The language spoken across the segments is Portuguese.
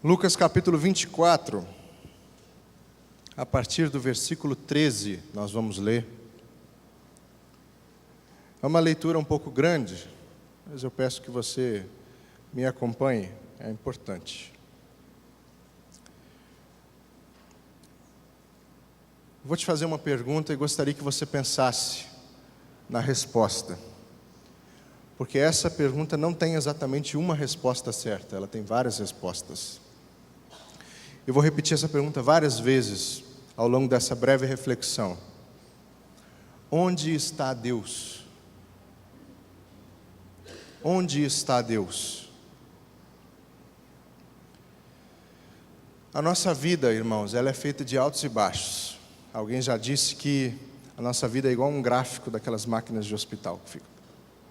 Lucas capítulo 24, a partir do versículo 13, nós vamos ler. É uma leitura um pouco grande, mas eu peço que você me acompanhe, é importante. Vou te fazer uma pergunta e gostaria que você pensasse na resposta. Porque essa pergunta não tem exatamente uma resposta certa, ela tem várias respostas. Eu vou repetir essa pergunta várias vezes ao longo dessa breve reflexão. Onde está Deus? Onde está Deus? A nossa vida, irmãos, ela é feita de altos e baixos. Alguém já disse que a nossa vida é igual um gráfico daquelas máquinas de hospital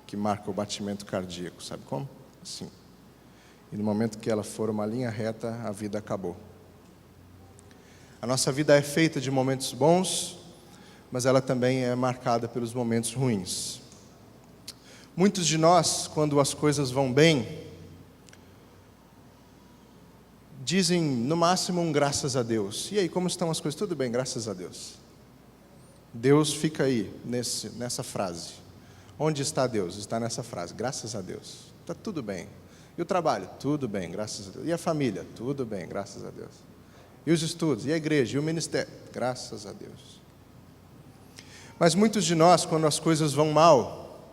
que marca o batimento cardíaco, sabe como? Assim. E no momento que ela for uma linha reta, a vida acabou. A nossa vida é feita de momentos bons, mas ela também é marcada pelos momentos ruins. Muitos de nós, quando as coisas vão bem, dizem no máximo um graças a Deus. E aí, como estão as coisas? Tudo bem, graças a Deus. Deus fica aí, nessa frase. Onde está Deus? Está nessa frase, graças a Deus. Está tudo bem. E o trabalho? Tudo bem, graças a Deus. E a família? Tudo bem, graças a Deus. E os estudos? E a igreja? E o ministério? Graças a Deus. Mas muitos de nós, quando as coisas vão mal,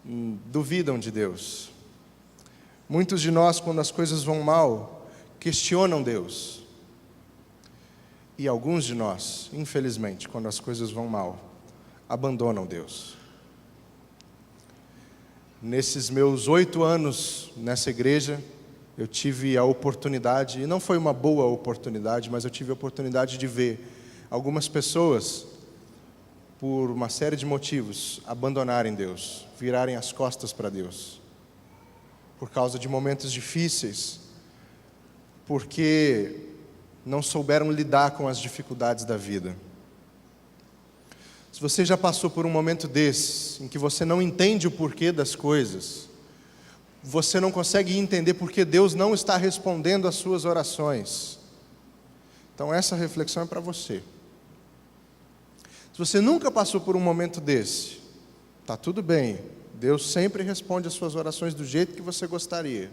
duvidam de Deus. Muitos de nós, quando as coisas vão mal, questionam Deus. E alguns de nós, infelizmente, quando as coisas vão mal, abandonam Deus. Nesses meus 8 anos nessa igreja, eu tive a oportunidade, e não foi uma boa oportunidade, mas eu tive a oportunidade de ver algumas pessoas, por uma série de motivos, abandonarem Deus, virarem as costas para Deus, por causa de momentos difíceis, porque não souberam lidar com as dificuldades da vida. Se você já passou por um momento desses, em que você não entende o porquê das coisas, você não consegue entender porque Deus não está respondendo às suas orações, então essa reflexão é para você. Se você nunca passou por um momento desse, está tudo bem, Deus sempre responde às suas orações do jeito que você gostaria.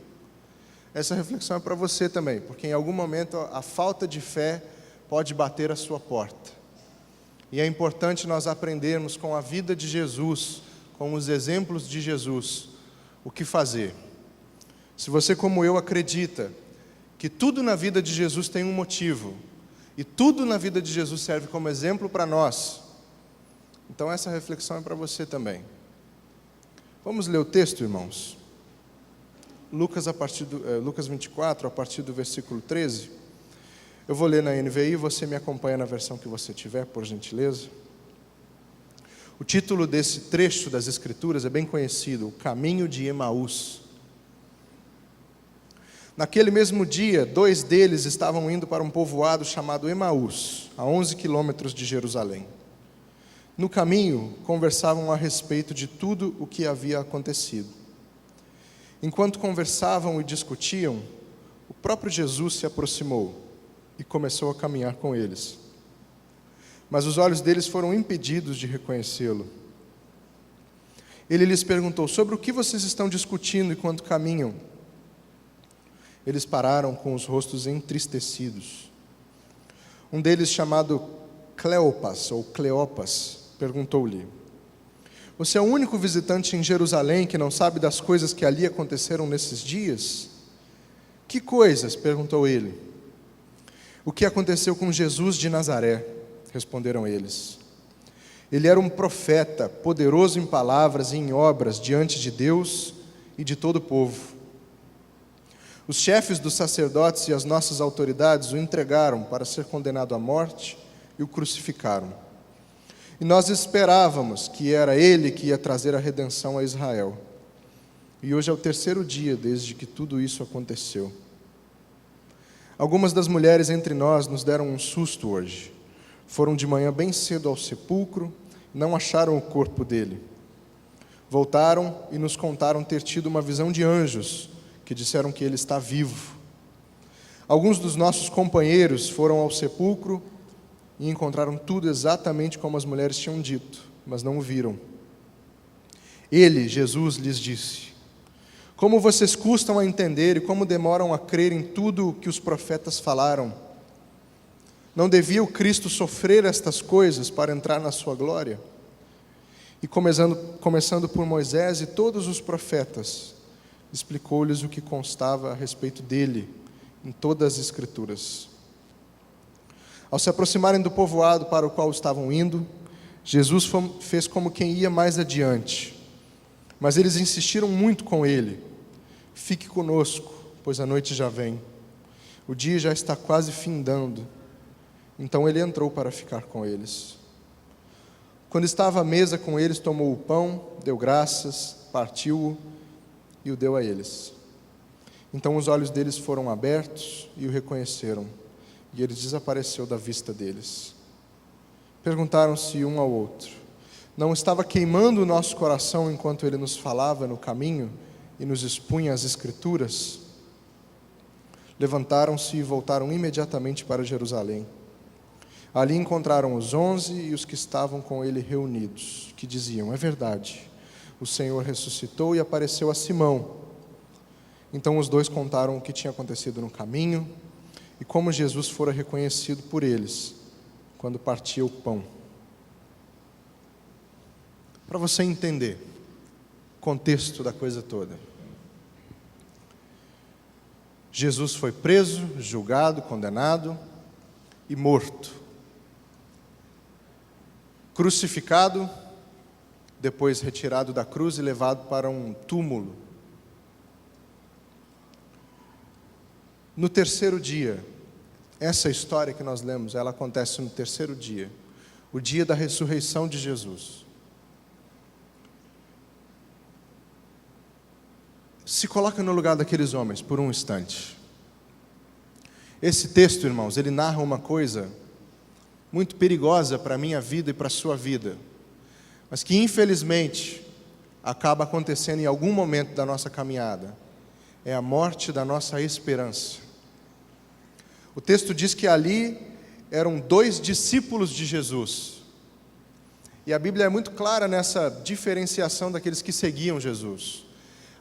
Essa reflexão é para você também, porque em algum momento a falta de fé pode bater à sua porta. E é importante nós aprendermos com a vida de Jesus, com os exemplos de Jesus, o que fazer. Se você, como eu, acredita que tudo na vida de Jesus tem um motivo, e tudo na vida de Jesus serve como exemplo para nós, então essa reflexão é para você também. Vamos ler o texto, irmãos? Lucas 24, a partir do versículo 13. Eu vou ler na NVI, você me acompanha na versão que você tiver, por gentileza. O título desse trecho das Escrituras é bem conhecido, O Caminho de Emaús. Naquele mesmo dia, 2 deles estavam indo para um povoado chamado Emaús, a 11 quilômetros de Jerusalém. No caminho, conversavam a respeito de tudo o que havia acontecido. Enquanto conversavam e discutiam, o próprio Jesus se aproximou e começou a caminhar com eles. Mas os olhos deles foram impedidos de reconhecê-lo. Ele lhes perguntou: sobre o que vocês estão discutindo enquanto caminham? Eles pararam com os rostos entristecidos. Um deles, chamado Cleopas, perguntou-lhe: você é o único visitante em Jerusalém que não sabe das coisas que ali aconteceram nesses dias? Que coisas? Perguntou ele. O que aconteceu com Jesus de Nazaré? Responderam eles. Ele era um profeta, poderoso em palavras e em obras diante de Deus e de todo o povo. Os chefes dos sacerdotes e as nossas autoridades o entregaram para ser condenado à morte e o crucificaram. E nós esperávamos que era ele que ia trazer a redenção a Israel. E hoje é o 3º dia desde que tudo isso aconteceu. Algumas das mulheres entre nós nos deram um susto hoje. Foram de manhã bem cedo ao sepulcro e não acharam o corpo dele. Voltaram e nos contaram ter tido uma visão de anjos que disseram que ele está vivo. Alguns dos nossos companheiros foram ao sepulcro e encontraram tudo exatamente como as mulheres tinham dito, mas não o viram. Ele, Jesus, lhes disse: como vocês custam a entender e como demoram a crer em tudo o que os profetas falaram? Não devia o Cristo sofrer estas coisas para entrar na sua glória? E começando por Moisés e todos os profetas, explicou-lhes o que constava a respeito dele em todas as Escrituras. Ao se aproximarem do povoado para o qual estavam indo, Jesus fez como quem ia mais adiante. Mas eles insistiram muito com ele: fique conosco, pois a noite já vem. O dia já está quase findando. Então ele entrou para ficar com eles. Quando estava à mesa com eles, tomou o pão, deu graças, partiu-o e o deu a eles. Então os olhos deles foram abertos e o reconheceram, e ele desapareceu da vista deles. Perguntaram-se um ao outro: não estava queimando o nosso coração enquanto ele nos falava no caminho e nos expunha as Escrituras? Levantaram-se e voltaram imediatamente para Jerusalém. Ali encontraram os 11 e os que estavam com ele reunidos, que diziam: é verdade, o Senhor ressuscitou e apareceu a Simão. Então os dois contaram o que tinha acontecido no caminho e como Jesus fora reconhecido por eles quando partia o pão. Para você entender o contexto da coisa toda, Jesus foi preso, julgado, condenado e morto. Crucificado, depois retirado da cruz e levado para um túmulo. No terceiro dia, essa história que nós lemos, ela acontece no terceiro dia, o dia da ressurreição de Jesus. Se coloca no lugar daqueles homens por um instante. Esse texto, irmãos, ele narra uma coisa muito perigosa para a minha vida e para a sua vida, mas que infelizmente acaba acontecendo em algum momento da nossa caminhada. É a morte da nossa esperança. O texto diz que ali eram 2 discípulos de Jesus. E a Bíblia é muito clara nessa diferenciação daqueles que seguiam Jesus.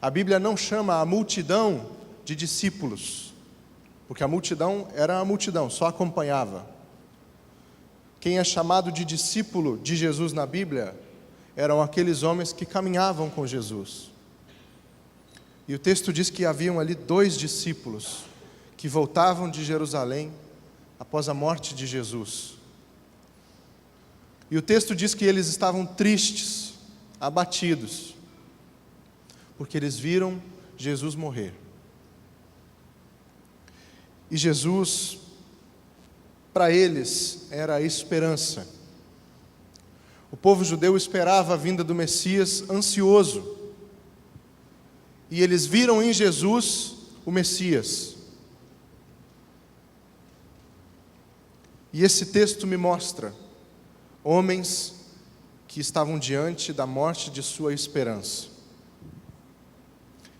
A Bíblia não chama a multidão de discípulos, porque a multidão era a multidão, só acompanhava. Quem é chamado de discípulo de Jesus na Bíblia eram aqueles homens que caminhavam com Jesus. E o texto diz que haviam ali 2 discípulos que voltavam de Jerusalém após a morte de Jesus. E o texto diz que eles estavam tristes, abatidos, porque eles viram Jesus morrer. E Jesus, para eles, era a esperança. O povo judeu esperava a vinda do Messias ansioso. E eles viram em Jesus o Messias. E esse texto me mostra homens que estavam diante da morte de sua esperança.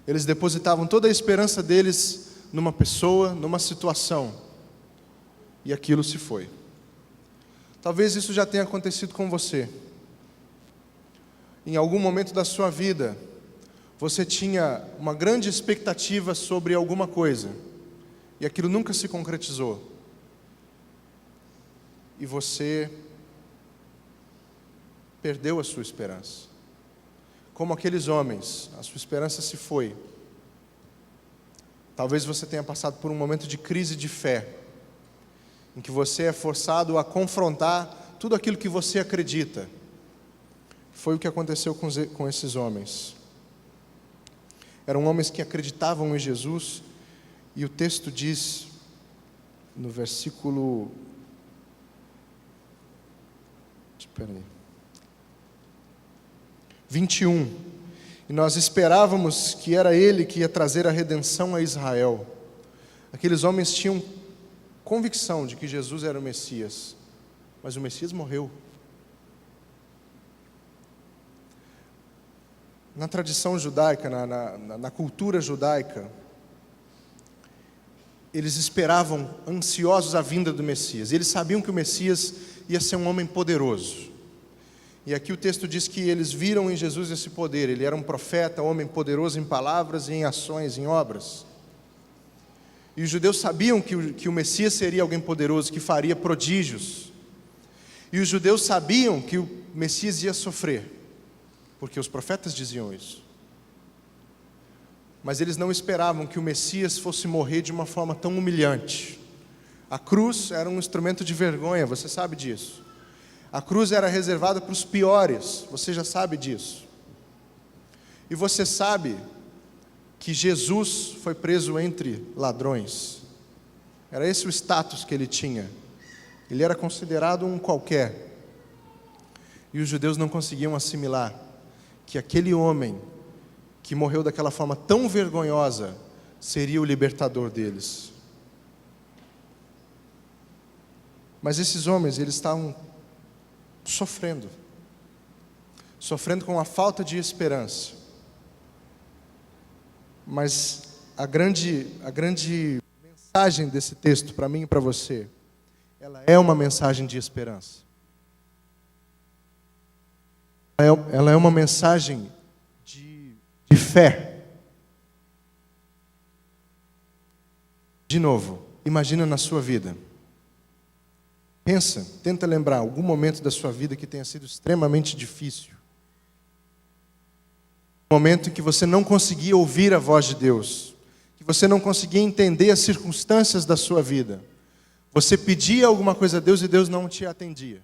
Eles depositavam toda a esperança deles numa pessoa, numa situação, e aquilo se foi. Talvez isso já tenha acontecido com você. Em algum momento da sua vida, você tinha uma grande expectativa sobre alguma coisa, e aquilo nunca se concretizou. E você perdeu a sua esperança. Como aqueles homens, a sua esperança se foi. Talvez você tenha passado por um momento de crise de fé, em que você é forçado a confrontar tudo aquilo que você acredita. Foi o que aconteceu com esses homens. Eram homens que acreditavam em Jesus, e o texto diz, no versículo 21, e nós esperávamos que era Ele que ia trazer a redenção a Israel. Aqueles homens tinham convicção de que Jesus era o Messias, mas o Messias morreu. Na tradição judaica, na cultura judaica, eles esperavam ansiosos a vinda do Messias. Eles sabiam que o Messias ia ser um homem poderoso. E aqui o texto diz que eles viram em Jesus esse poder. Ele era um profeta, um homem poderoso em palavras e em ações, em obras. E os judeus sabiam que o Messias seria alguém poderoso, que faria prodígios. E os judeus sabiam que o Messias ia sofrer, porque os profetas diziam isso. Mas eles não esperavam que o Messias fosse morrer de uma forma tão humilhante. A cruz era um instrumento de vergonha, você sabe disso. A cruz era reservada para os piores, você já sabe disso. E você sabe que Jesus foi preso entre ladrões. Era esse o status que ele tinha. Ele era considerado um qualquer. E os judeus não conseguiam assimilar que aquele homem que morreu daquela forma tão vergonhosa seria o libertador deles. Mas esses homens, eles estavam sofrendo com a falta de esperança. Mas a grande mensagem desse texto, para mim e para você, ela é uma mensagem de esperança. Ela é uma mensagem de fé. De novo, imagina na sua vida. Pensa, tenta lembrar algum momento da sua vida que tenha sido extremamente difícil. Um momento em que você não conseguia ouvir a voz de Deus, que você não conseguia entender as circunstâncias da sua vida. Você pedia alguma coisa a Deus e Deus não te atendia.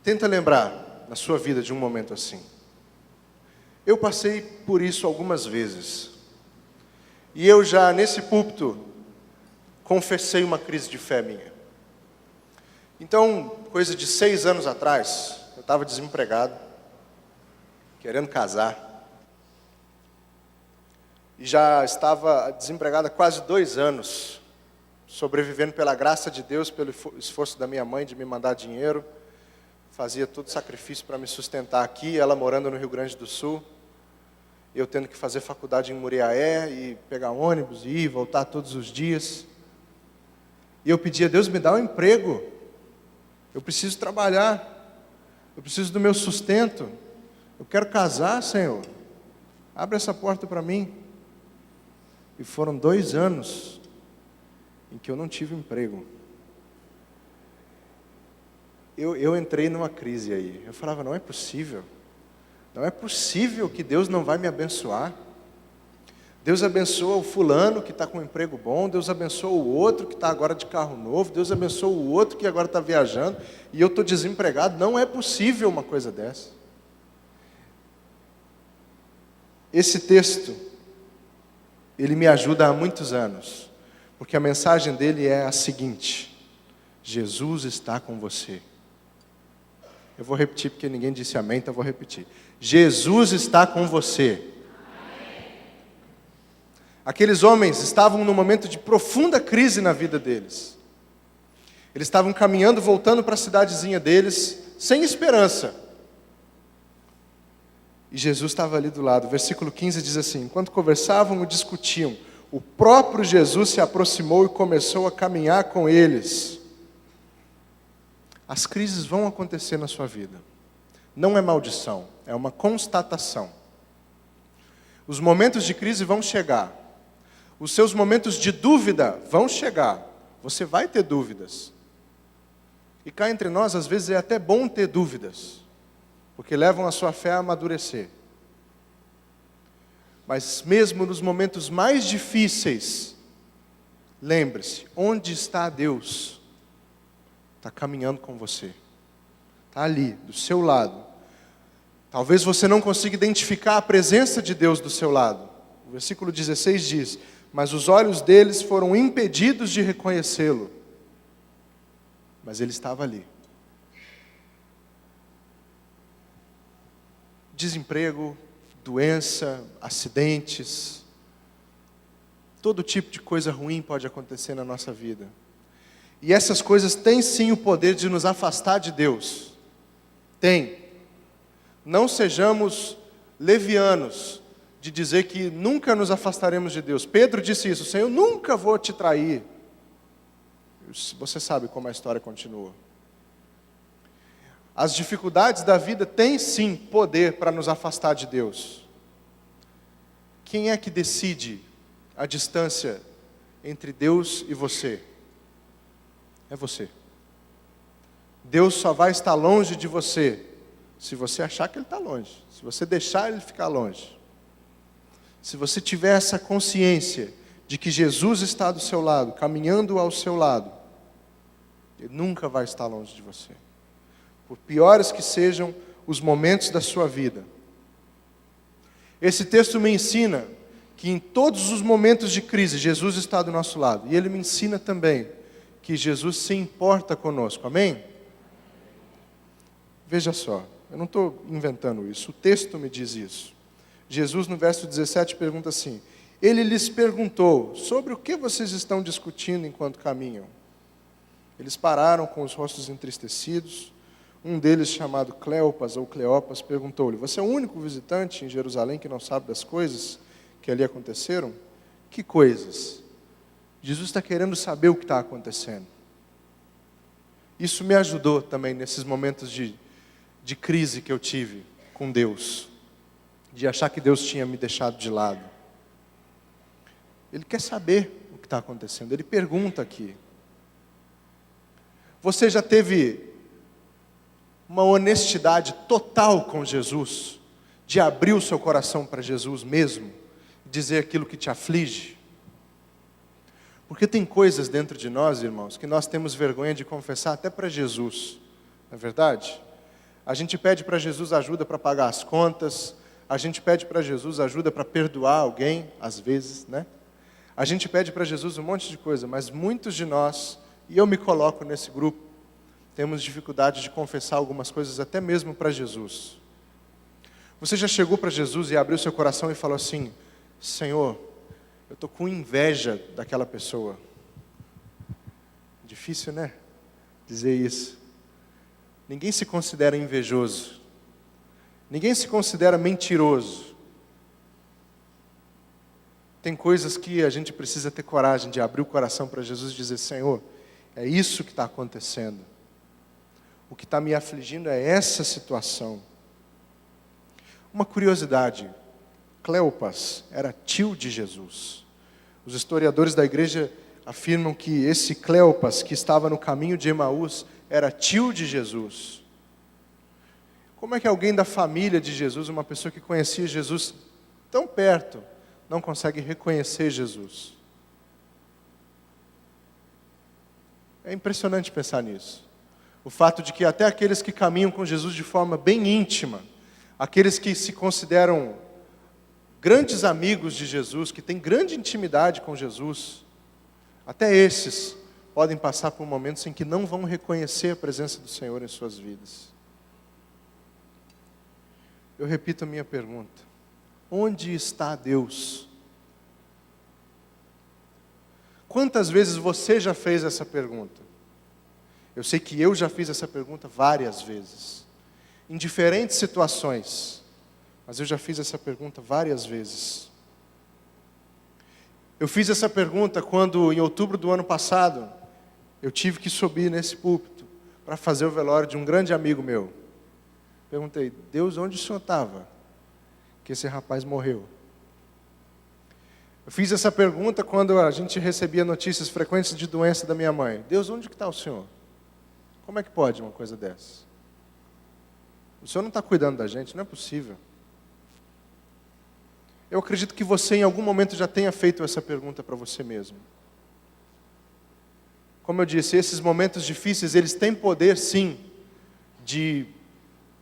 Tenta lembrar na sua vida de um momento assim. Eu passei por isso algumas vezes. E eu já, nesse púlpito, confessei uma crise de fé minha. Então, coisa de 6 anos atrás, eu estava desempregado, querendo casar. E já estava desempregado há quase 2 anos, sobrevivendo pela graça de Deus, pelo esforço da minha mãe de me mandar dinheiro. Fazia todo sacrifício para me sustentar aqui, ela morando no Rio Grande do Sul. Eu tendo que fazer faculdade em Muriaé e pegar ônibus e ir, voltar todos os dias. E eu pedia a Deus, me dá um emprego. Eu preciso trabalhar. Eu preciso do meu sustento. Eu quero casar, Senhor. Abre essa porta para mim. E foram 2 anos em que eu não tive emprego. Eu entrei numa crise aí. Eu falava, não é possível. Não é possível que Deus não vai me abençoar. Deus abençoa o fulano que está com um emprego bom. Deus abençoa o outro que está agora de carro novo. Deus abençoa o outro que agora está viajando. E eu estou desempregado. Não é possível uma coisa dessa. Esse texto, ele me ajuda há muitos anos. Porque a mensagem dele é a seguinte: Jesus está com você. Eu vou repetir porque ninguém disse amém, então eu vou repetir. Jesus está com você. Aqueles homens estavam num momento de profunda crise na vida deles. Eles estavam caminhando, voltando para a cidadezinha deles, sem esperança. E Jesus estava ali do lado. Versículo 15 diz assim: enquanto conversavam e discutiam, o próprio Jesus se aproximou e começou a caminhar com eles. As crises vão acontecer na sua vida. Não é maldição, é uma constatação. Os momentos de crise vão chegar. Os seus momentos de dúvida vão chegar. Você vai ter dúvidas. E cá entre nós, às vezes é até bom ter dúvidas, porque levam a sua fé a amadurecer. Mas mesmo nos momentos mais difíceis, lembre-se, onde está Deus? Está caminhando com você. Está ali, do seu lado. Talvez você não consiga identificar a presença de Deus do seu lado. O versículo 16 diz: mas os olhos deles foram impedidos de reconhecê-lo. Mas ele estava ali. Desemprego, doença, acidentes. todo tipo de coisa ruim pode acontecer na nossa vida. E essas coisas têm sim o poder de nos afastar de Deus. Tem. Não sejamos levianos de dizer que nunca nos afastaremos de Deus. Pedro disse isso: Senhor, eu nunca vou te trair. Você sabe como a história continua. As dificuldades da vida têm sim poder para nos afastar de Deus. Quem é que decide a distância entre Deus e você? É você. Deus só vai estar longe de você se você achar que Ele está longe, se você deixar Ele ficar longe. Se você tiver essa consciência de que Jesus está do seu lado, caminhando ao seu lado, Ele nunca vai estar longe de você. Por piores que sejam os momentos da sua vida. Esse texto me ensina que em todos os momentos de crise, Jesus está do nosso lado. E Ele me ensina também que Jesus se importa conosco. Amém? Veja só, eu não estou inventando isso, o texto me diz isso. Jesus, no verso 17, pergunta assim: Ele lhes perguntou, sobre o que vocês estão discutindo enquanto caminham? Eles pararam com os rostos entristecidos. Um deles, chamado Cleopas ou Cleopas, perguntou-lhe: Você é o único visitante em Jerusalém que não sabe das coisas que ali aconteceram? Que coisas? Jesus está querendo saber o que está acontecendo. Isso me ajudou também nesses momentos de crise que eu tive com Deus. De achar que Deus tinha me deixado de lado. Ele quer saber o que está acontecendo. Ele pergunta aqui. Você já teve uma honestidade total com Jesus? De abrir o seu coração para Jesus mesmo? Dizer aquilo que te aflige? Porque tem coisas dentro de nós, irmãos, que nós temos vergonha de confessar até para Jesus. Não é verdade? A gente pede para Jesus ajuda para pagar as contas. A gente pede para Jesus ajuda para perdoar alguém, às vezes, né? A gente pede para Jesus um monte de coisa, mas muitos de nós, e eu me coloco nesse grupo, temos dificuldade de confessar algumas coisas até mesmo para Jesus. Você já chegou para Jesus e abriu seu coração e falou assim: Senhor, eu estou com inveja daquela pessoa. Difícil, né? Dizer isso. Ninguém se considera invejoso. Ninguém se considera mentiroso. Tem coisas que a gente precisa ter coragem de abrir o coração para Jesus e dizer: Senhor, é isso que está acontecendo. O que está me afligindo é essa situação. Uma curiosidade: Cleopas era tio de Jesus. Os historiadores da igreja afirmam que esse Cleopas, que estava no caminho de Emaús, era tio de Jesus. Como é que alguém da família de Jesus, uma pessoa que conhecia Jesus tão perto, não consegue reconhecer Jesus? É impressionante pensar nisso. O fato de que até aqueles que caminham com Jesus de forma bem íntima, aqueles que se consideram grandes amigos de Jesus, que têm grande intimidade com Jesus, até esses podem passar por momentos em que não vão reconhecer a presença do Senhor em suas vidas. Eu repito a minha pergunta: onde está Deus? Quantas vezes você já fez essa pergunta? Eu sei que eu já fiz essa pergunta várias vezes, em diferentes situações, mas eu já fiz essa pergunta várias vezes. Eu fiz essa pergunta quando, em outubro do ano passado, eu tive que subir nesse púlpito para fazer o velório de um grande amigo meu. Perguntei: Deus, onde o Senhor estava que esse rapaz morreu? Eu fiz essa pergunta quando a gente recebia notícias frequentes de doença da minha mãe. Deus, onde que está o Senhor? Como é que pode uma coisa dessa? O Senhor não está cuidando da gente, não é possível. Eu acredito que você em algum momento já tenha feito essa pergunta para você mesmo. Como eu disse, esses momentos difíceis, eles têm poder sim, de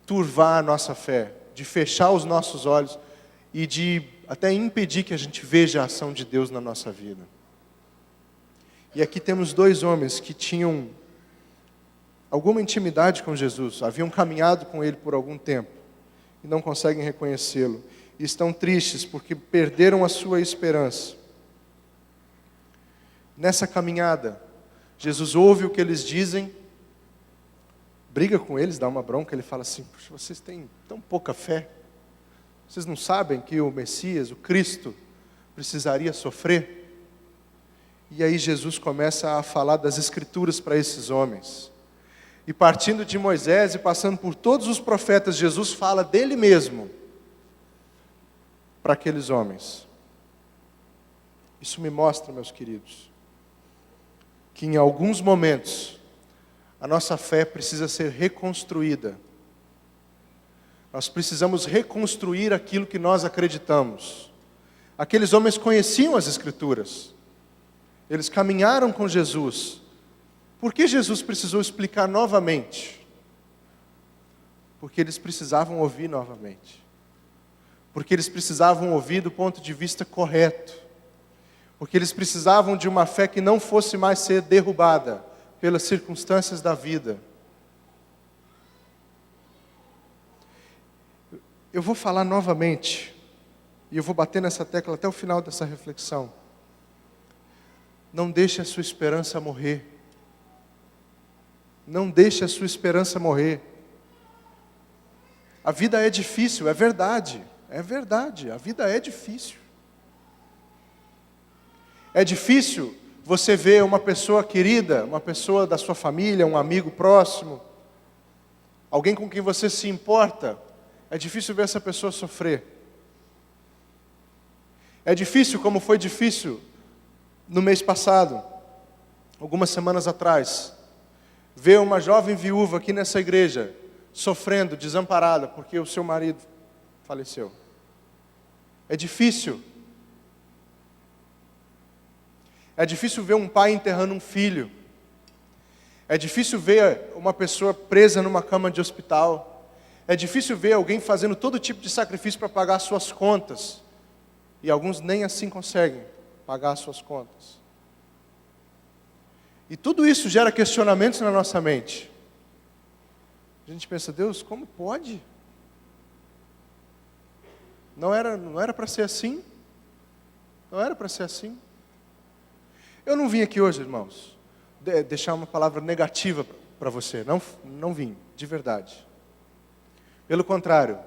turvar a nossa fé, de fechar os nossos olhos e de até impedir que a gente veja a ação de Deus na nossa vida. E aqui temos dois homens que tinham alguma intimidade com Jesus, haviam caminhado com Ele por algum tempo e não conseguem reconhecê-lo. E estão tristes porque perderam a sua esperança. Nessa caminhada, Jesus ouve o que eles dizem, briga com eles, dá uma bronca, ele fala assim: "Puxa, vocês têm tão pouca fé. Vocês não sabem que o Messias, o Cristo, precisaria sofrer?" E aí Jesus começa a falar das Escrituras para esses homens. E partindo de Moisés e passando por todos os profetas, Jesus fala dele mesmo para aqueles homens. Isso me mostra, meus queridos, que em alguns momentos a nossa fé precisa ser reconstruída. Nós precisamos reconstruir aquilo que nós acreditamos. Aqueles homens conheciam as Escrituras. Eles caminharam com Jesus. Por que Jesus precisou explicar novamente? Porque eles precisavam ouvir novamente. Porque eles precisavam ouvir do ponto de vista correto. Porque eles precisavam de uma fé que não fosse mais ser derrubada pelas circunstâncias da vida. Eu vou falar novamente, e eu vou bater nessa tecla até o final dessa reflexão. Não deixe a sua esperança morrer. Não deixe a sua esperança morrer. A vida é difícil, é verdade, a vida é difícil. É difícil você ver uma pessoa querida, uma pessoa da sua família, um amigo próximo, alguém com quem você se importa, é difícil ver essa pessoa sofrer. É difícil, como foi difícil no mês passado, algumas semanas atrás, ver uma jovem viúva aqui nessa igreja, sofrendo, desamparada, porque o seu marido faleceu. É difícil. É difícil ver um pai enterrando um filho. É difícil ver uma pessoa presa numa cama de hospital. É difícil ver alguém fazendo todo tipo de sacrifício para pagar as suas contas. E alguns nem assim conseguem pagar as suas contas. E tudo isso gera questionamentos na nossa mente. A gente pensa: Deus, como pode? Não era para ser assim? Não era para ser assim? Eu não vim aqui hoje, irmãos, deixar uma palavra negativa para você. Não vim, de verdade. Pelo contrário,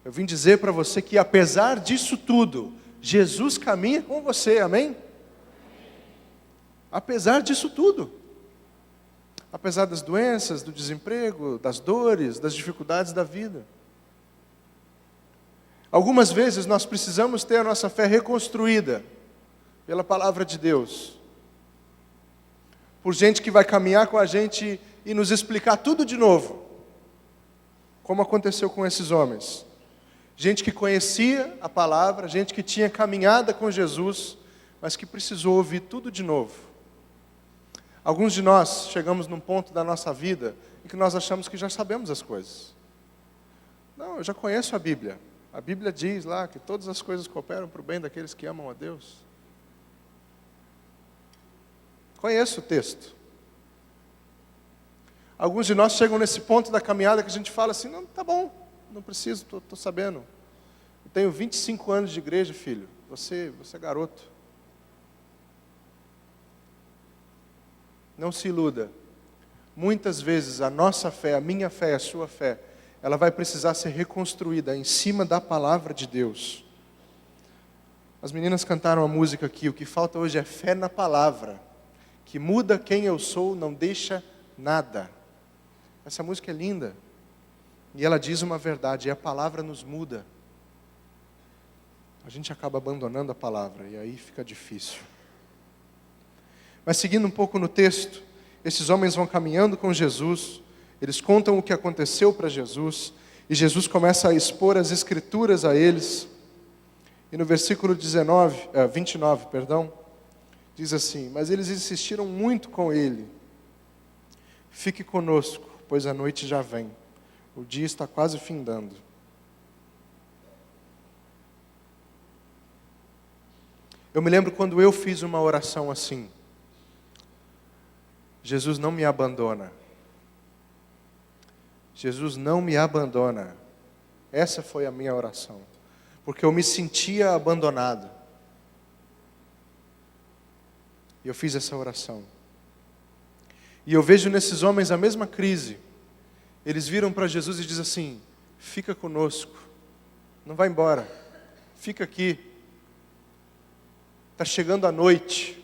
eu vim dizer para você que apesar disso tudo, Jesus caminha com você, amém? Apesar disso tudo. Apesar das doenças, do desemprego, das dores, das dificuldades da vida. Algumas vezes nós precisamos ter a nossa fé reconstruída pela palavra de Deus. Por gente que vai caminhar com a gente e nos explicar tudo de novo. Como aconteceu com esses homens. Gente que conhecia a palavra, gente que tinha caminhada com Jesus, mas que precisou ouvir tudo de novo. Alguns de nós chegamos num ponto da nossa vida em que nós achamos que já sabemos as coisas. Não, eu já conheço a Bíblia. A Bíblia diz lá que todas as coisas cooperam para o bem daqueles que amam a Deus. Conheço o texto. Alguns de nós chegam nesse ponto da caminhada que a gente fala assim: não, tá bom, não preciso, estou sabendo. Eu tenho 25 anos de igreja, filho. Você é garoto. Não se iluda. Muitas vezes a nossa fé, a minha fé, a sua fé, ela vai precisar ser reconstruída em cima da palavra de Deus. As meninas cantaram a música aqui: o que falta hoje é fé na palavra, que muda quem eu sou, não deixa nada. Essa música é linda. E ela diz uma verdade: a palavra nos muda. A gente acaba abandonando a palavra, e aí fica difícil. Mas seguindo um pouco no texto, esses homens vão caminhando com Jesus, eles contam o que aconteceu para Jesus, e Jesus começa a expor as Escrituras a eles. E no versículo 29, diz assim: mas eles insistiram muito com ele: fique conosco, pois a noite já vem, o dia está quase findando. Eu me lembro quando eu fiz uma oração assim: Jesus não me abandona. Jesus não me abandona. Essa foi a minha oração. Porque eu me sentia abandonado. E eu fiz essa oração. E eu vejo nesses homens a mesma crise. Eles viram para Jesus e dizem assim: fica conosco, não vai embora, fica aqui. Está chegando a noite.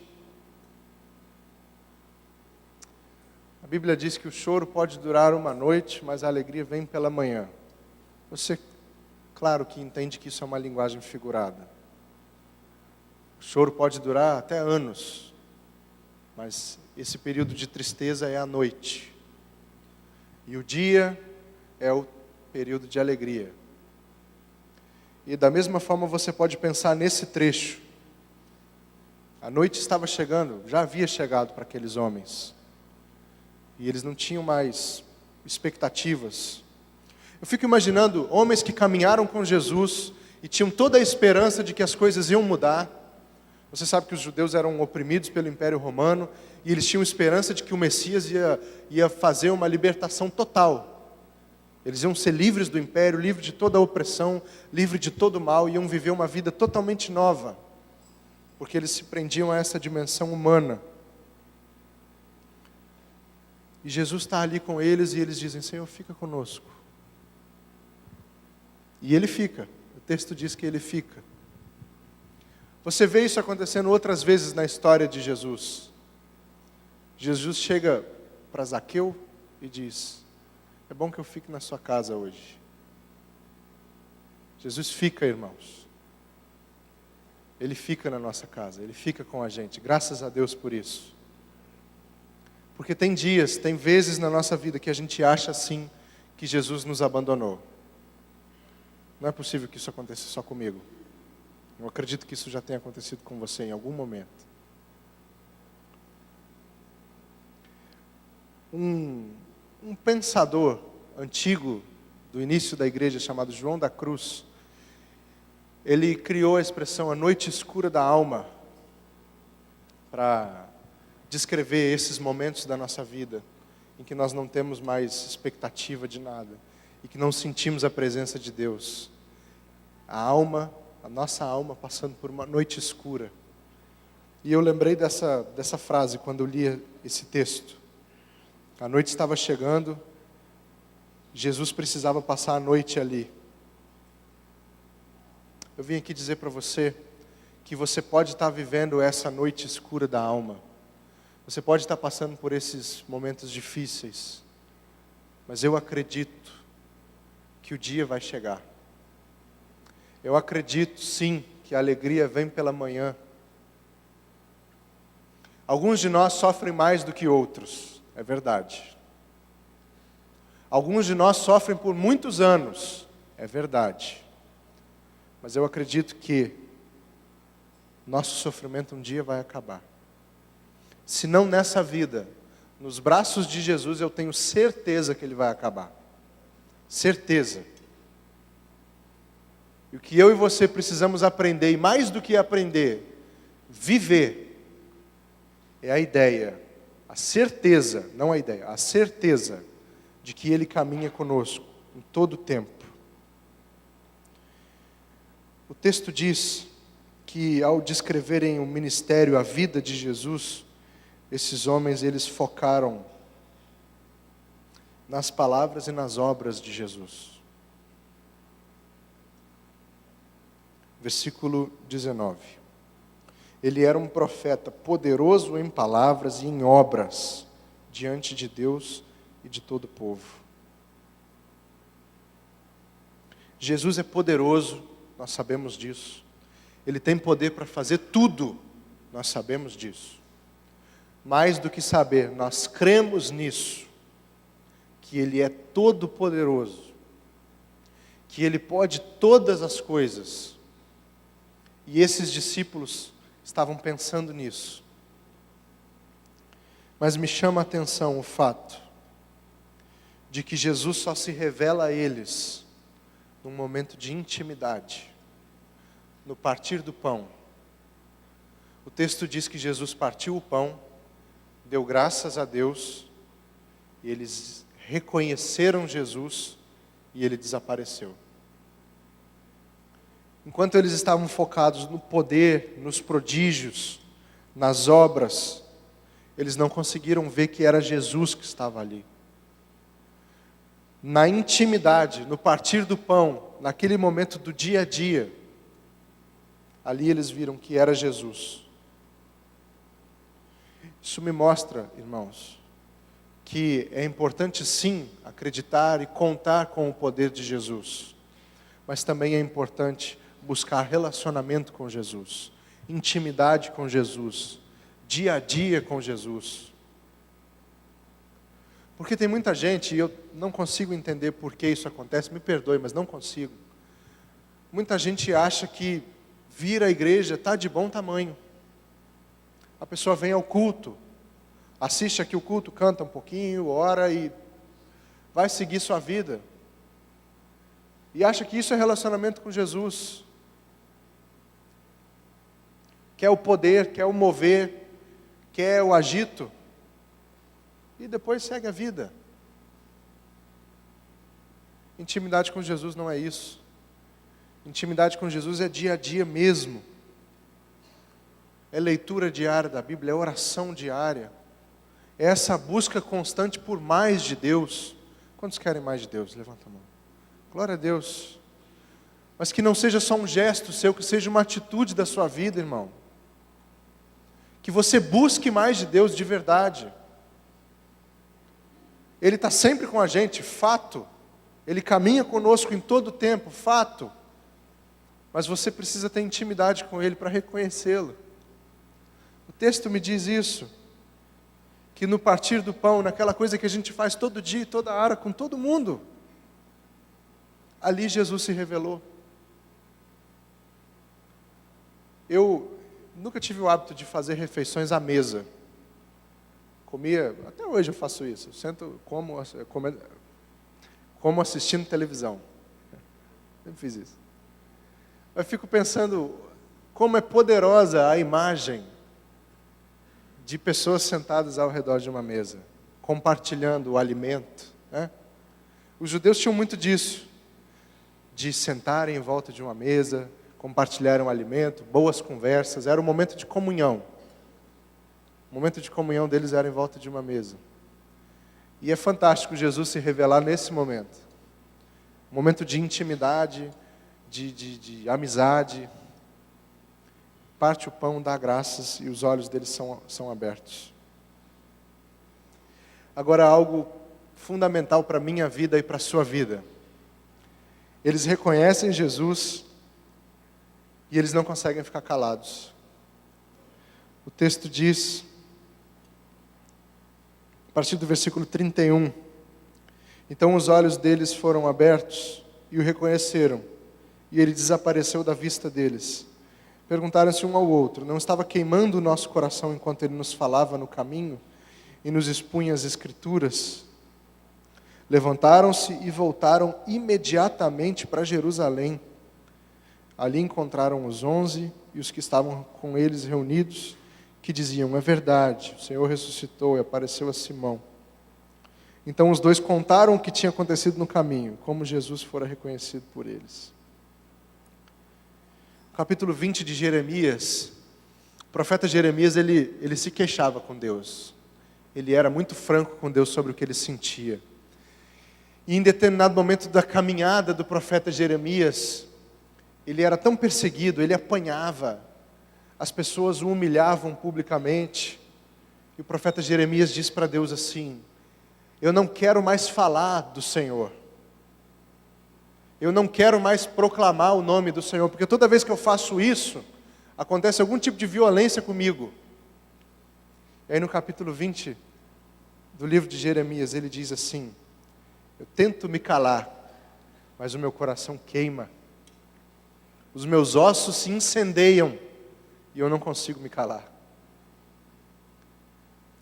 A Bíblia diz que o choro pode durar uma noite, mas a alegria vem pela manhã. Você, claro que entende que isso é uma linguagem figurada. O choro pode durar até anos, mas esse período de tristeza é a noite. E o dia é o período de alegria. E da mesma forma você pode pensar nesse trecho. A noite estava chegando, já havia chegado para aqueles homens. E eles não tinham mais expectativas. Eu fico imaginando homens que caminharam com Jesus e tinham toda a esperança de que as coisas iam mudar. Você sabe que os judeus eram oprimidos pelo Império Romano e eles tinham esperança de que o Messias ia fazer uma libertação total. Eles iam ser livres do Império, livres de toda a opressão, livres de todo o mal, e iam viver uma vida totalmente nova, porque eles se prendiam a essa dimensão humana. E Jesus está ali com eles e eles dizem: Senhor, fica conosco. E Ele fica. O texto diz que Ele fica. Você vê isso acontecendo outras vezes na história de Jesus. Jesus chega para Zaqueu e diz: é bom que eu fique na sua casa hoje. Jesus fica, irmãos. Ele fica na nossa casa, Ele fica com a gente. Graças a Deus por isso. Porque tem dias, tem vezes na nossa vida que a gente acha assim que Jesus nos abandonou. Não é possível que isso aconteça só comigo. Eu acredito que isso já tenha acontecido com você em algum momento. Um pensador antigo do início da igreja, chamado João da Cruz, ele criou a expressão a noite escura da alma para descrever esses momentos da nossa vida em que nós não temos mais expectativa de nada e que não sentimos a presença de Deus. A nossa alma passando por uma noite escura. E eu lembrei dessa frase quando eu li esse texto. A noite estava chegando, Jesus precisava passar a noite ali. Eu vim aqui dizer para você que você pode estar vivendo essa noite escura da alma. Você pode estar passando por esses momentos difíceis. Mas eu acredito que o dia vai chegar. Eu acredito sim que a alegria vem pela manhã. Alguns de nós sofrem mais do que outros, é verdade. Alguns de nós sofrem por muitos anos, é verdade. Mas eu acredito que nosso sofrimento um dia vai acabar. Se não nessa vida, nos braços de Jesus eu tenho certeza que ele vai acabar. Certeza. E o que eu e você precisamos aprender, e mais do que aprender, viver, é a ideia, a certeza, não a ideia, a certeza de que Ele caminha conosco em todo o tempo. O texto diz que ao descreverem o ministério, a vida de Jesus, esses homens, eles focaram nas palavras e nas obras de Jesus. Versículo 19. Ele era um profeta poderoso em palavras e em obras, diante de Deus e de todo o povo. Jesus é poderoso, nós sabemos disso. Ele tem poder para fazer tudo, nós sabemos disso. Mais do que saber, nós cremos nisso, que Ele é todo poderoso, que Ele pode todas as coisas. E esses discípulos estavam pensando nisso. Mas me chama a atenção o fato de que Jesus só se revela a eles num momento de intimidade, no partir do pão. O texto diz que Jesus partiu o pão, deu graças a Deus, e eles reconheceram Jesus, e Ele desapareceu. Enquanto eles estavam focados no poder, nos prodígios, nas obras, eles não conseguiram ver que era Jesus que estava ali. Na intimidade, no partir do pão, naquele momento do dia a dia, ali eles viram que era Jesus. Isso me mostra, irmãos, que é importante sim acreditar e contar com o poder de Jesus, mas também é importante buscar relacionamento com Jesus, intimidade com Jesus, dia a dia com Jesus. Porque tem muita gente, e eu não consigo entender por que isso acontece, me perdoe, mas não consigo. Muita gente acha que vir à igreja está de bom tamanho. A pessoa vem ao culto, assiste aqui o culto, canta um pouquinho, ora e vai seguir sua vida. E acha que isso é relacionamento com Jesus. Quer o poder, quer o mover, quer o agito. E depois segue a vida. Intimidade com Jesus não é isso. Intimidade com Jesus é dia a dia mesmo. É leitura diária da Bíblia, é oração diária. É essa busca constante por mais de Deus. Quantos querem mais de Deus? Levanta a mão. Glória a Deus. Mas que não seja só um gesto seu, que seja uma atitude da sua vida, irmão. Que você busque mais de Deus de verdade. Ele está sempre com a gente, fato. Ele caminha conosco em todo o tempo, fato. Mas você precisa ter intimidade com Ele para reconhecê-lo. O texto me diz isso. Que no partir do pão, naquela coisa que a gente faz todo dia, toda hora, com todo mundo. Ali Jesus se revelou. Eu nunca tive o hábito de fazer refeições à mesa. Comia, até hoje eu faço isso. Eu sento, como assistindo televisão. Sempre fiz isso. Eu fico pensando como é poderosa a imagem de pessoas sentadas ao redor de uma mesa, compartilhando o alimento, né? Os judeus tinham muito disso, de sentarem em volta de uma mesa, compartilharem o alimento, boas conversas, era um momento de comunhão. O momento de comunhão deles era em volta de uma mesa. E é fantástico Jesus se revelar nesse momento. Um momento de intimidade, de amizade. Parte o pão, dá graças e os olhos deles são abertos. Agora, algo fundamental para a minha vida e para a sua vida. Eles reconhecem Jesus e eles não conseguem ficar calados. O texto diz, a partir do versículo 31, então os olhos deles foram abertos e o reconheceram, e ele desapareceu da vista deles. Perguntaram-se um ao outro, não estava queimando o nosso coração enquanto ele nos falava no caminho e nos expunha as Escrituras? Levantaram-se e voltaram imediatamente para Jerusalém. Ali encontraram os 11 e os que estavam com eles reunidos, que diziam, é verdade, o Senhor ressuscitou e apareceu a Simão. Então os dois contaram o que tinha acontecido no caminho, como Jesus fora reconhecido por eles. Capítulo 20 de Jeremias, o profeta Jeremias, ele se queixava com Deus. Ele era muito franco com Deus sobre o que ele sentia. E em determinado momento da caminhada do profeta Jeremias, ele era tão perseguido, ele apanhava, as pessoas o humilhavam publicamente. E o profeta Jeremias disse para Deus assim, eu não quero mais falar do Senhor. Eu não quero mais proclamar o nome do Senhor, porque toda vez que eu faço isso, acontece algum tipo de violência comigo. E aí no capítulo 20 do livro de Jeremias, ele diz assim, eu tento me calar, mas o meu coração queima. Os meus ossos se incendeiam e eu não consigo me calar.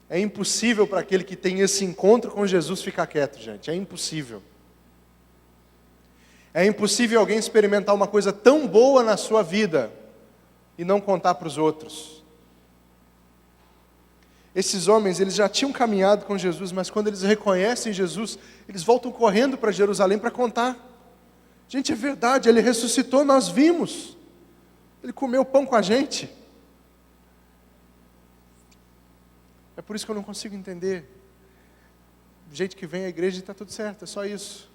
É impossível para aquele que tem esse encontro com Jesus ficar quieto, gente. É impossível. É impossível alguém experimentar uma coisa tão boa na sua vida e não contar para os outros. Esses homens, eles já tinham caminhado com Jesus, mas quando eles reconhecem Jesus, eles voltam correndo para Jerusalém para contar. Gente, é verdade, Ele ressuscitou, nós vimos. Ele comeu pão com a gente. É por isso que eu não consigo entender. Gente que vem à igreja e está tudo certo, é só isso.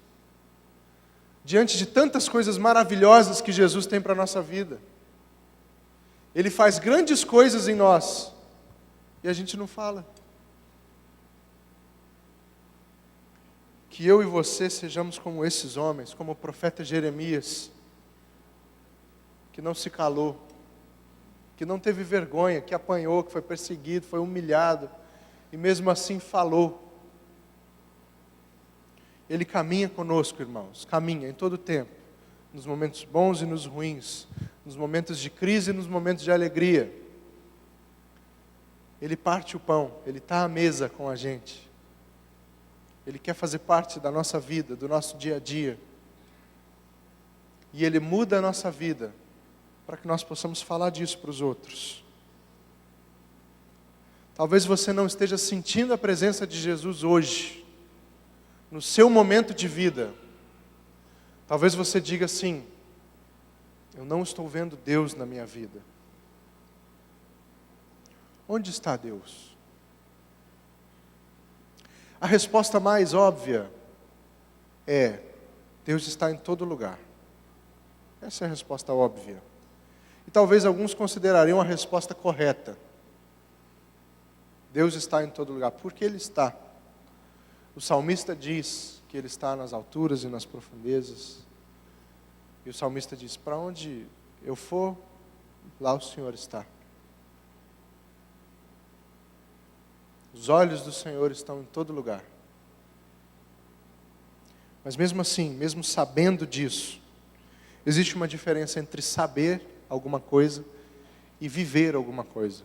Diante de tantas coisas maravilhosas que Jesus tem para a nossa vida. Ele faz grandes coisas em nós. E a gente não fala. Que eu e você sejamos como esses homens, como o profeta Jeremias, que não se calou, que não teve vergonha, que apanhou, que foi perseguido, foi humilhado, e mesmo assim falou. Ele caminha conosco, irmãos, caminha em todo o tempo, nos momentos bons e nos ruins, nos momentos de crise e nos momentos de alegria. Ele parte o pão, Ele está à mesa com a gente. Ele quer fazer parte da nossa vida, do nosso dia a dia. E Ele muda a nossa vida, para que nós possamos falar disso para os outros. Talvez você não esteja sentindo a presença de Jesus hoje, no seu momento de vida. Talvez você diga assim: eu não estou vendo Deus na minha vida. Onde está Deus? A resposta mais óbvia é: Deus está em todo lugar. Essa é a resposta óbvia. E talvez alguns considerariam a resposta correta. Deus está em todo lugar. Porque Ele está. O salmista diz que Ele está nas alturas e nas profundezas. E o salmista diz: para onde eu for, lá o Senhor está. Os olhos do Senhor estão em todo lugar. Mas mesmo assim, mesmo sabendo disso, existe uma diferença entre saber alguma coisa e viver alguma coisa.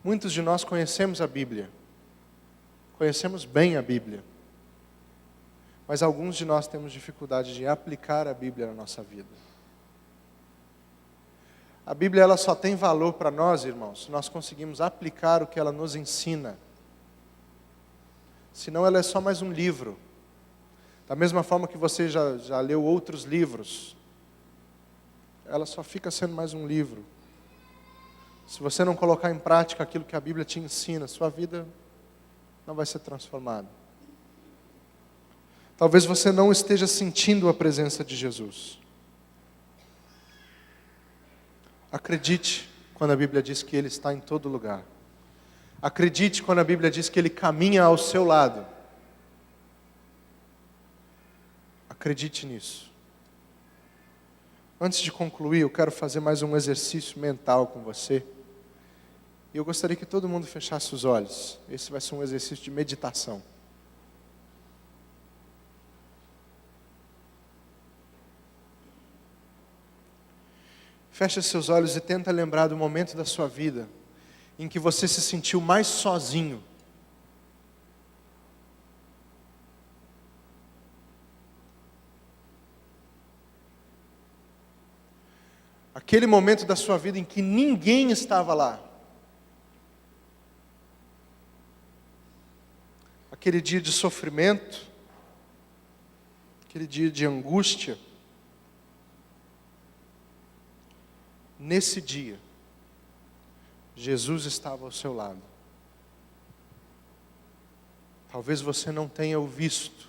Muitos de nós conhecemos a Bíblia. Conhecemos bem a Bíblia. Mas alguns de nós temos dificuldade de aplicar a Bíblia na nossa vida. A Bíblia ela só tem valor para nós, irmãos, se nós conseguimos aplicar o que ela nos ensina. Senão ela é só mais um livro. Da mesma forma que você já leu outros livros. Ela só fica sendo mais um livro. Se você não colocar em prática aquilo que a Bíblia te ensina, sua vida não vai ser transformada. Talvez você não esteja sentindo a presença de Jesus. Acredite quando a Bíblia diz que Ele está em todo lugar. Acredite quando a Bíblia diz que Ele caminha ao seu lado. Acredite nisso. Antes de concluir, eu quero fazer mais um exercício mental com você. E eu gostaria que todo mundo fechasse os olhos. Esse vai ser um exercício de meditação. Feche seus olhos e tenta lembrar do momento da sua vida em que você se sentiu mais sozinho. Aquele momento da sua vida em que ninguém estava lá. Aquele dia de sofrimento, aquele dia de angústia. Nesse dia, Jesus estava ao seu lado. Talvez você não tenha o visto.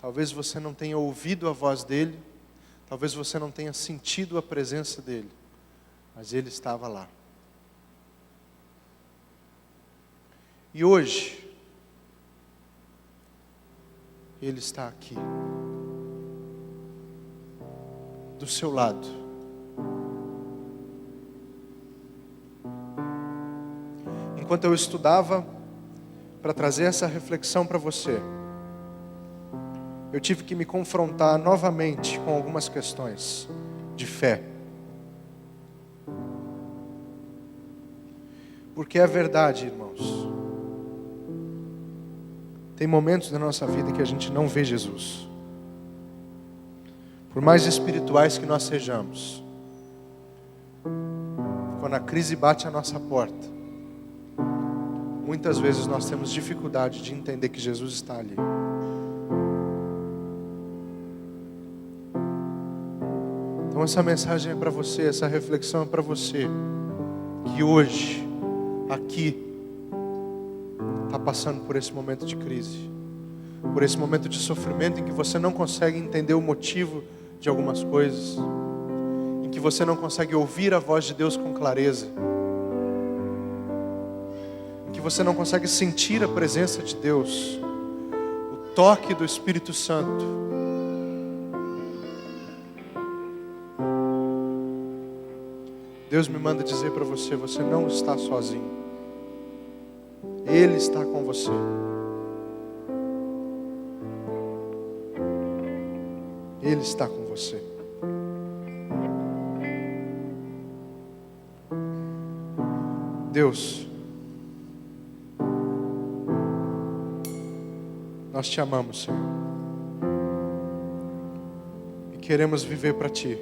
Talvez você não tenha ouvido a voz dele. Talvez você não tenha sentido a presença dele. Mas ele estava lá. E hoje, ele está aqui. Do seu lado. Enquanto eu estudava para trazer essa reflexão para você, eu tive que me confrontar novamente com algumas questões de fé. Porque é verdade, irmãos. Tem momentos na nossa vida que a gente não vê Jesus. Por mais espirituais que nós sejamos, quando a crise bate à nossa porta, muitas vezes nós temos dificuldade de entender que Jesus está ali. Então essa mensagem é para você, essa reflexão é para você, que hoje, aqui, está passando por esse momento de crise, por esse momento de sofrimento em que você não consegue entender o motivo de algumas coisas, em que você não consegue ouvir a voz de Deus com clareza, em que você não consegue sentir a presença de Deus, o toque do Espírito Santo. Deus me manda dizer para você, você não está sozinho. Ele está com você. Ele está com você. Deus, nós te amamos, Senhor, e queremos viver para Ti.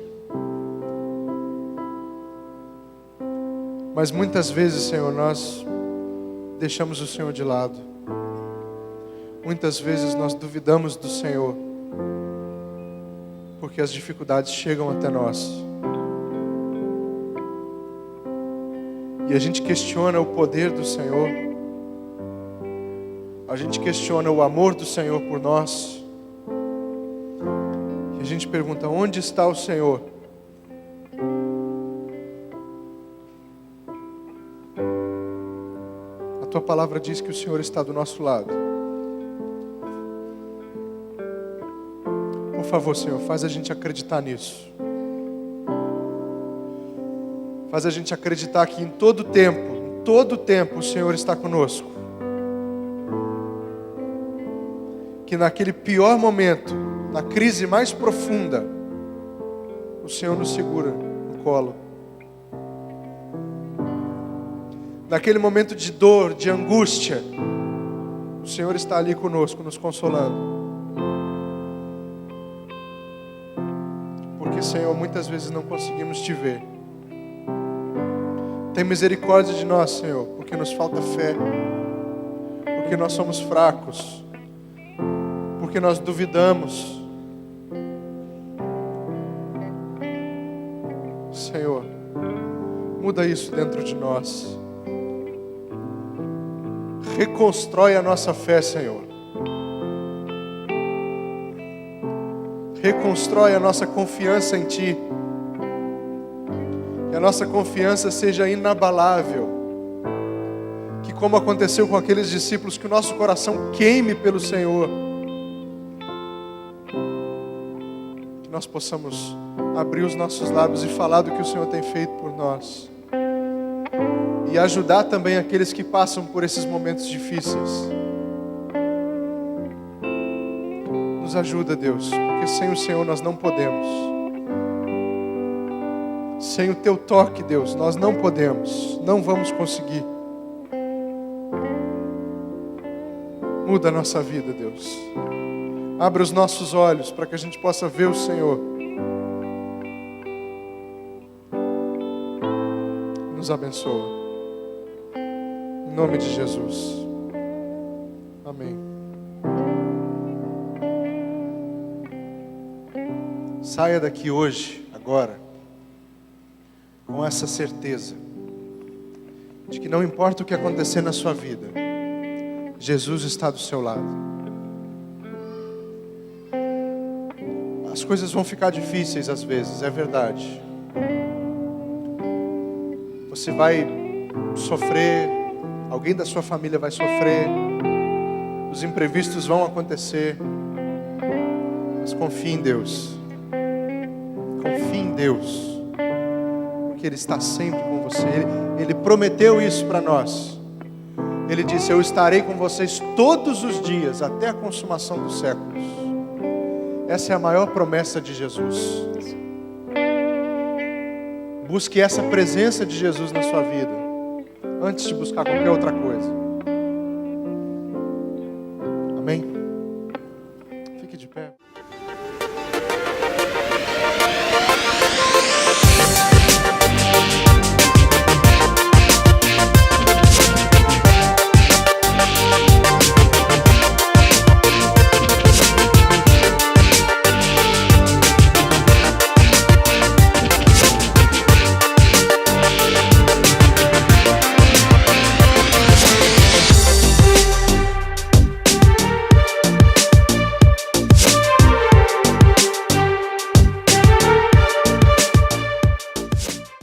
Mas muitas vezes, Senhor, nós deixamos o Senhor de lado. Muitas vezes nós duvidamos do Senhor, porque as dificuldades chegam até nós. E a gente questiona o poder do Senhor. A gente questiona o amor do Senhor por nós. E a gente pergunta, onde está o Senhor? A Tua palavra diz que o Senhor está do nosso lado. Por favor, Senhor, faz a gente acreditar nisso. Faz a gente acreditar que em todo tempo o Senhor está conosco. Que naquele pior momento, na crise mais profunda, o Senhor nos segura no colo. Naquele momento de dor, de angústia, o Senhor está ali conosco, nos consolando. Porque, Senhor, muitas vezes não conseguimos Te ver. Tem misericórdia de nós, Senhor, porque nos falta fé, porque nós somos fracos, porque nós duvidamos. Senhor, muda isso dentro de nós. Reconstrói a nossa fé, Senhor. Reconstrói a nossa confiança em Ti. Que a nossa confiança seja inabalável. Que, como aconteceu com aqueles discípulos, que o nosso coração queime pelo Senhor. Que nós possamos abrir os nossos lábios e falar do que o Senhor tem feito por nós. E ajudar também aqueles que passam por esses momentos difíceis. Nos ajuda, Deus, porque sem o Senhor nós não podemos. Sem o Teu toque, Deus, nós não podemos, não vamos conseguir. Muda a nossa vida, Deus. Abre os nossos olhos para que a gente possa ver o Senhor. Nos abençoa. Em nome de Jesus. Amém. Saia daqui hoje, agora, com essa certeza de que não importa o que acontecer na sua vida, Jesus está do seu lado. As coisas vão ficar difíceis às vezes, é verdade. Você vai sofrer, alguém da sua família vai sofrer, os imprevistos vão acontecer, mas confie em Deus. Confie em Deus. Que Ele está sempre com você. Ele prometeu isso para nós. Ele disse, eu estarei com vocês todos os dias, até a consumação dos séculos. Essa é a maior promessa de Jesus. Busque essa presença de Jesus na sua vida, antes de buscar qualquer outra coisa.